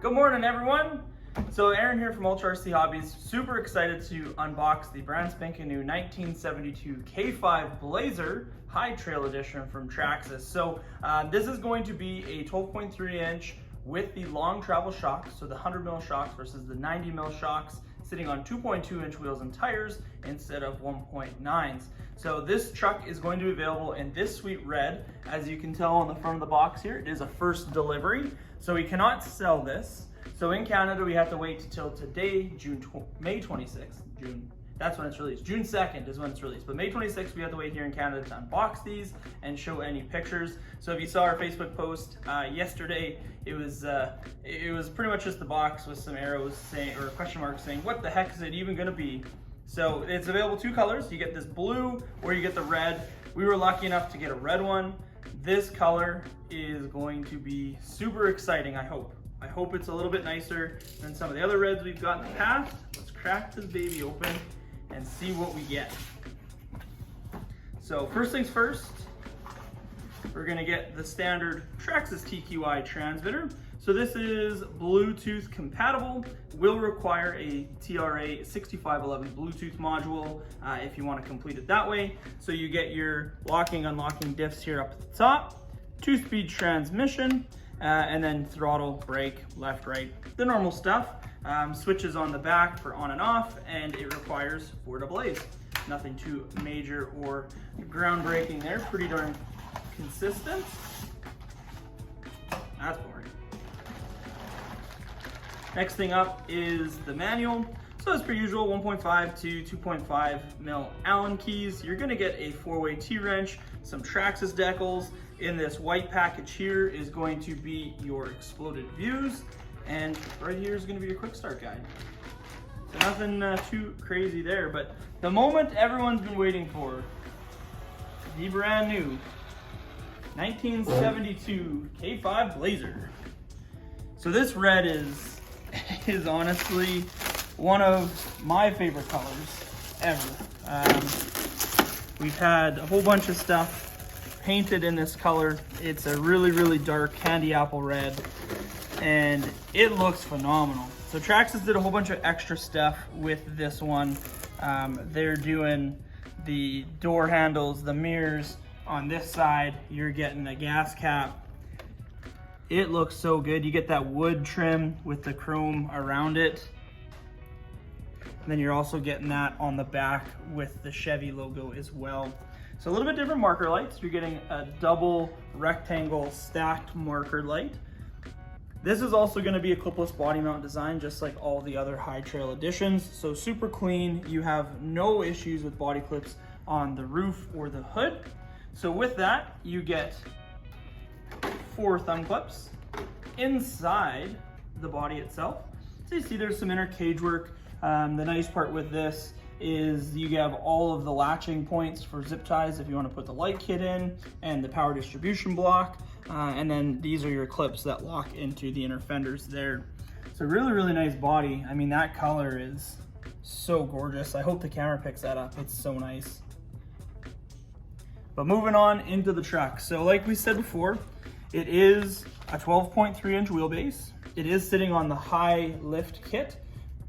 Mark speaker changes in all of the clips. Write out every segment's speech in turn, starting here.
Speaker 1: Good morning, everyone. So Aaron here from Ultra RC Hobbies. Super excited to unbox the brand spanking new 1972 K5 Blazer High Trail Edition from Traxxas. So this is going to be a 12.3 inch with the long travel shocks, so the 100 mil shocks versus the 90 mil shocks, sitting on 2.2 inch wheels and tires instead of 1.9s. So this truck is going to be available in this sweet red. As you can tell on the front of the box here, it is a first delivery, so we cannot sell this. So in Canada, we have to wait till today, May 26th, that's when it's released. June 2nd is when it's released, but May 26th, we have to wait here in Canada to unbox these and show any pictures. So if you saw our Facebook post yesterday, it was pretty much just the box with some arrows saying, or question marks saying, what the heck is it even gonna be? So it's available two colors. You get this blue or you get the red. We were lucky enough to get a red one. This color is going to be super exciting, I hope. I hope it's a little bit nicer than some of the other reds we've got in the past. Let's crack this baby open and see what we get. So first things first, we're gonna get the standard Traxxas TQI transmitter. So this is Bluetooth compatible, will require a TRA6511 Bluetooth module if you want to complete it that way. So you get your locking, unlocking diffs here up at the top, 2-speed transmission, and then throttle, brake, left, right, the normal stuff. Switches on the back for on and off, and it requires 4 AA's. Nothing too major or groundbreaking there, pretty darn consistent. That's boring. Next thing up is the manual. So as per usual, 1.5 to 2.5 mil Allen keys. You're gonna get a 4-way T-wrench, some Traxxas decals. In this white package here is going to be your exploded views, and right here is gonna be your quick start guide. So nothing too crazy there, but the moment everyone's been waiting for, the brand new 1972 K5 Blazer. So this red is honestly one of my favorite colors ever. We've had a whole bunch of stuff painted in this color. It's a really, really dark candy apple red, and it looks phenomenal. So Traxxas did a whole bunch of extra stuff with this one. They're doing the door handles, the mirrors. On this side, you're getting a gas cap. It looks so good. You get that wood trim with the chrome around it. And then you're also getting that on the back with the Chevy logo as well. So a little bit different marker lights. You're getting a double rectangle stacked marker light. This is also going to be a clipless body mount design, just like all the other high trail editions. So super clean. You have no issues with body clips on the roof or the hood. So with that, you get 4 thumb clips inside the body itself. So you see there's some inner cage work. The nice part with this is you have all of the latching points for zip ties if you want to put the light kit in, and the power distribution block. And then these are your clips that lock into the inner fenders there. So really, really nice body. I mean, that color is so gorgeous. I hope the camera picks that up. It's so nice. But moving on into the truck. So like we said before, it is a 12.3 inch wheelbase. It is sitting on the high lift kit.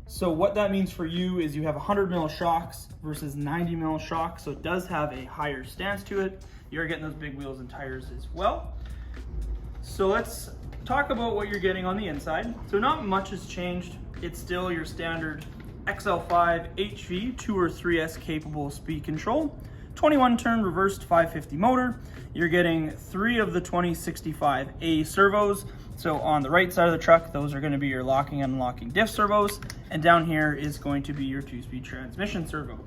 Speaker 1: So what that means for you is you have 100 mil shocks versus 90 mil shocks. So it does have a higher stance to it. You're getting those big wheels and tires as well. So let's talk about what you're getting on the inside. So not much has changed. It's still your standard XL5 HV 2 or 3S capable speed control. 21 turn reversed 550 motor. You're getting 3 of the 2065A servos. So on the right side of the truck, those are going to be your locking and unlocking diff servos. And down here is going to be your 2-speed transmission servo.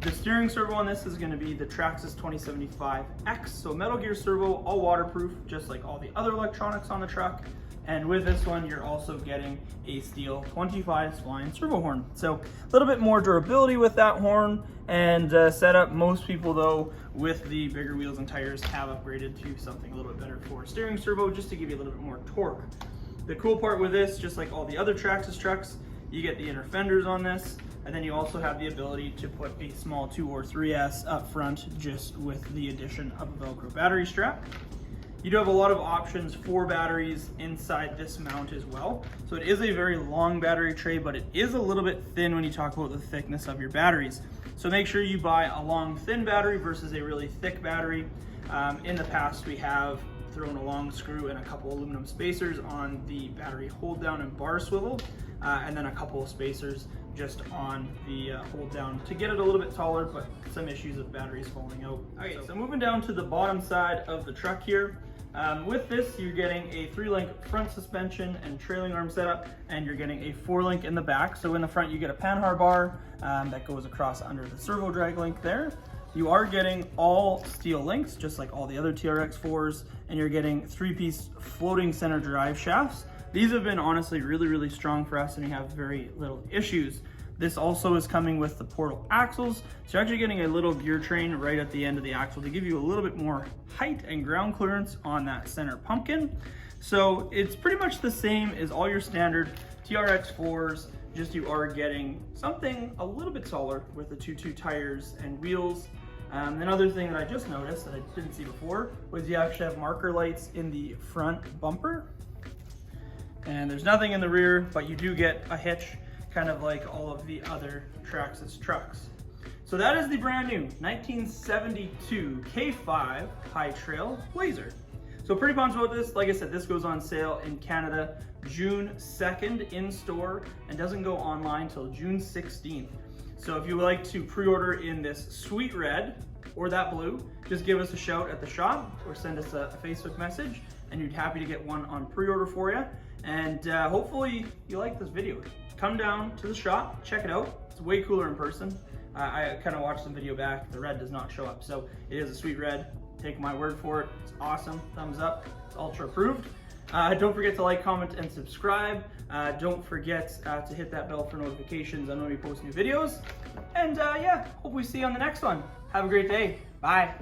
Speaker 1: The steering servo on this is going to be the Traxxas 2075X. So metal gear servo, all waterproof, just like all the other electronics on the truck. And with this one, you're also getting a steel 25 spline servo horn. So a little bit more durability with that horn and setup. Most people though, with the bigger wheels and tires, have upgraded to something a little bit better for steering servo, just to give you a little bit more torque. The cool part with this, just like all the other Traxxas trucks, you get the inner fenders on this, and then you also have the ability to put a small 2 or 3S up front, just with the addition of a Velcro battery strap. You do have a lot of options for batteries inside this mount as well. So it is a very long battery tray, but it is a little bit thin when you talk about the thickness of your batteries. So make sure you buy a long, thin battery versus a really thick battery. In the past, we have thrown a long screw and a couple aluminum spacers on the battery hold down and bar swivel, and then a couple of spacers just on the hold down to get it a little bit taller, but some issues of batteries falling out. Okay, so moving down to the bottom side of the truck here. With this, you're getting a 3-link front suspension and trailing arm setup, and you're getting a 4-link in the back. So in the front, you get a panhard bar that goes across under the servo drag link there. You are getting all steel links, just like all the other TRX4s, and you're getting 3-piece floating center drive shafts. These have been honestly really, really strong for us, and we have very little issues. This also is coming with the portal axles, so you're actually getting a little gear train right at the end of the axle to give you a little bit more height and ground clearance on that center pumpkin. So it's pretty much the same as all your standard TRX4s, just you are getting something a little bit taller with the 2.2 tires and wheels. Another thing that I just noticed that I didn't see before was you actually have marker lights in the front bumper. And there's nothing in the rear, but you do get a hitch, kind of like all of the other Traxxas trucks. So that is the brand new 1972 K5 High Trail Blazer. So pretty pumped about this. Like I said, this goes on sale in Canada June 2nd in store and doesn't go online till June 16th. So if you would like to pre-order in this sweet red or that blue, just give us a shout at the shop or send us a Facebook message, and you'd happy to get one on pre-order for you. And hopefully you like this video. Come down to the shop, check it out. It's way cooler in person. I kind of watched the video back. The red does not show up, so it is a sweet red. Take my word for it. It's awesome. Thumbs up. It's ultra approved. Don't forget to like, comment, and subscribe. Don't forget to hit that bell for notifications on when we post new videos. And yeah, hope we see you on the next one. Have a great day. Bye.